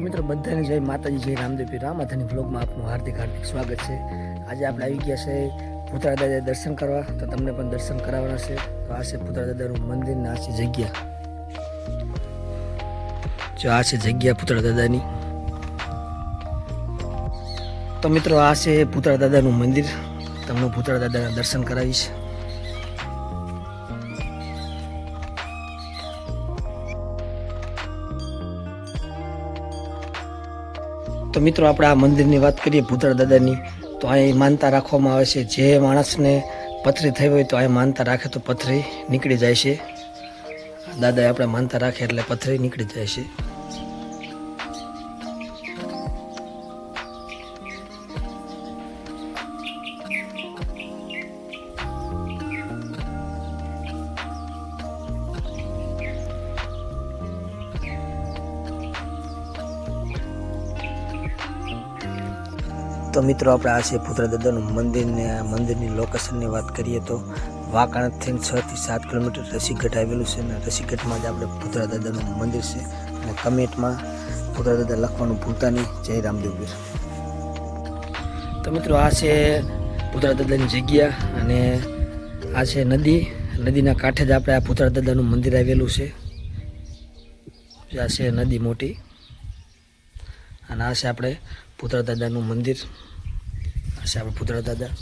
મિત્રો બધાને જય માતાજી, જય રામદેવ પીર રામાધાની વ્લોગમાં આપનું હાર્દિક સ્વાગત છે। આજે આપણે આવી ગયા છે પુતળા દાદા દર્શન કરવા, તો તમને પણ દર્શન કરાવવાના છે। તો આ છે પુતળા દાદાનું મંદિર ને આ છે જગ્યા, જો આ છે જગ્યા પુતળા દાદાની। તો મિત્રો આ છે પુતળા દાદાનું મંદિર, તમને પુતળા દાદાના દર્શન કરાવીશ। તો મિત્રો આપણે આ મંદિરની વાત કરીએ પુતળા દાદાની, તો અહીં માનતા રાખવામાં આવે છે। જે માણસને પથરી થઈ હોય તો અહીં માનતા રાખે તો પથરી નીકળી જાય છે। દાદાએ આપણે માનતા રાખે એટલે પથરી નીકળી જાય છે। તો મિત્રો આપણે આ છે પુતળા દાદાનું મંદિર ને મંદિરની લોકેશનની વાત કરીએ તો વાંકાનેરથી 6 થી 7 કિલોમીટર રસીગઢ આવેલું છે, અને રસીગઢમાં જ આપણે પુતળા દાદાનું મંદિર છે। અને કમેન્ટમાં પુતળા દાદા લખવાનું ભૂલતા નહીં। જય રામદેવ પીર। તો મિત્રો આ છે પુતળા દાદાની જગ્યા, અને આ છે નદી, નદીના કાંઠે જ આપણે આ પુતળા દાદાનું મંદિર આવેલું છે। આ છે નદી મોટી, અને આ છે આપણે પુતળા દાદાનું મંદિર, આ છે આપણે પુતળા દાદા।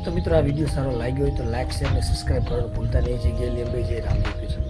તો મિત્રો આ વિડીયો સારો લાગ્યો હોય તો લાઈક, શેર અને સબસ્ક્રાઈબ કરવાનું ભૂલતા નહીં। જય રામદેવ પીર।